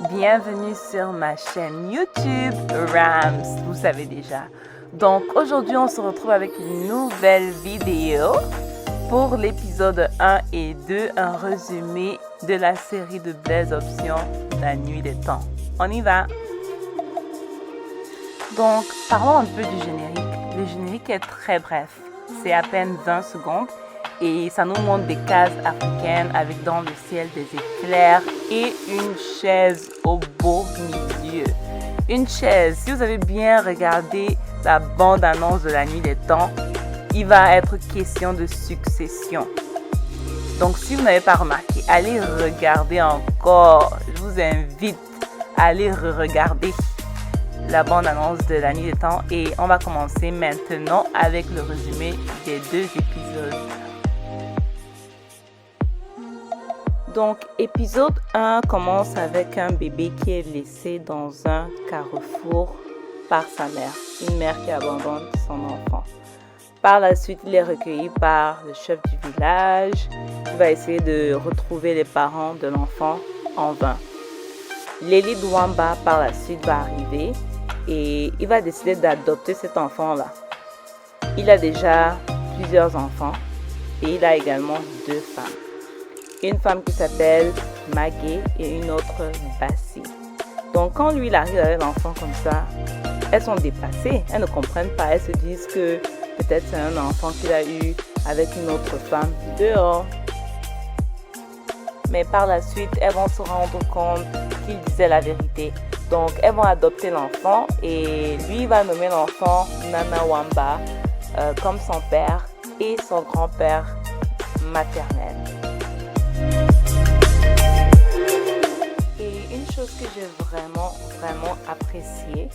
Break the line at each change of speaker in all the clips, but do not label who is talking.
Bienvenue sur ma chaîne YouTube Rams, vous savez déjà. Donc aujourd'hui on se retrouve avec une nouvelle vidéo pour l'épisode 1 et 2, un résumé de la série de Blaise Option, La Nuit des Temps. On y va. Donc parlons un peu du générique. Le générique est très bref, c'est à peine 20 secondes. Et ça nous montre des cases africaines avec dans le ciel des éclairs et une chaise au beau milieu. Une chaise, si vous avez bien regardé la bande-annonce de La Nuit des Temps, il va être question de succession. Donc si vous n'avez pas remarqué, allez regarder encore. Je vous invite à aller regarder la bande-annonce de La Nuit des Temps. Et on va commencer maintenant avec le résumé des 2 épisodes. Donc, épisode 1 commence avec un bébé qui est laissé dans un carrefour par sa mère. Une mère qui abandonne son enfant. Par la suite, il est recueilli par le chef du village qui va essayer de retrouver les parents de l'enfant en vain. Lily Douamba, par la suite, va arriver et il va décider d'adopter cet enfant-là. Il a déjà plusieurs enfants et il a également 2 femmes. Une femme qui s'appelle Maggie et une autre Bassi. Donc quand lui il arrive avec l'enfant comme ça, elles sont dépassées, elles ne comprennent pas, elles se disent que peut-être c'est un enfant qu'il a eu avec une autre femme dehors. Mais par la suite, elles vont se rendre compte qu'il disait la vérité. Donc elles vont adopter l'enfant et lui il va nommer l'enfant Nana Wamba comme son père et son grand-père maternel. Et une chose que j'ai vraiment apprécié,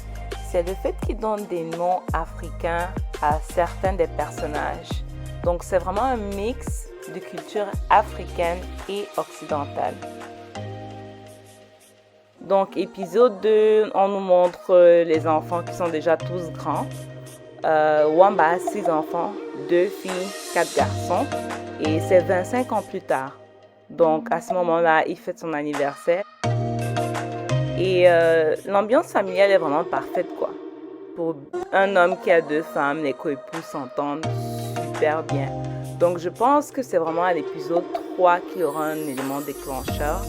c'est le fait qu'ils donnent des noms africains à certains des personnages. Donc c'est vraiment un mix de culture africaine et occidentale. Donc épisode 2, on nous montre les enfants qui sont déjà tous grands. Wamba a 6 enfants, 2 filles, 4 garçons. Et c'est 25 ans plus tard. Donc à ce moment-là, il fête son anniversaire. Et l'ambiance familiale est vraiment parfaite, quoi. Pour un homme qui a 2 femmes, les coépoux s'entendent super bien. Donc je pense que c'est vraiment à l'épisode 3 qu'il y aura un élément déclencheur.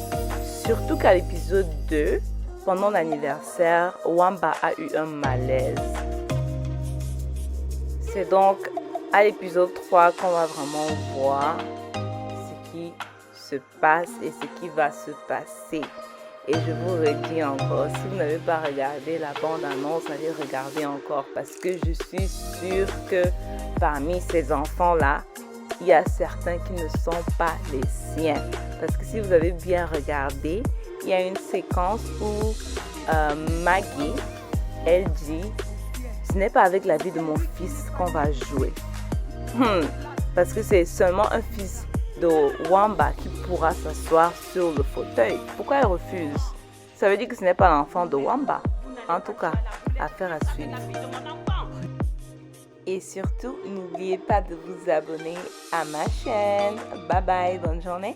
Surtout qu'à l'épisode 2, pendant l'anniversaire, Wamba a eu un malaise. C'est donc à l'épisode 3 qu'on va vraiment voir ce qui se passe et ce qui va se passer. Et je vous redis encore, si vous n'avez pas regardé la bande-annonce, allez regarder encore parce que je suis sûre que parmi ces enfants-là, il y a certains qui ne sont pas les siens. Parce que si vous avez bien regardé, il y a une séquence où Maggie, elle dit « Ce n'est pas avec la vie de mon fils qu'on va jouer. » Parce que c'est seulement un fils de Wamba qui pourra s'asseoir sur le fauteuil. Pourquoi elle refuse? Ça veut dire que ce n'est pas l'enfant de Wamba. En tout cas, affaire à suivre. Et surtout, n'oubliez pas de vous abonner à ma chaîne. Bye bye, bonne journée.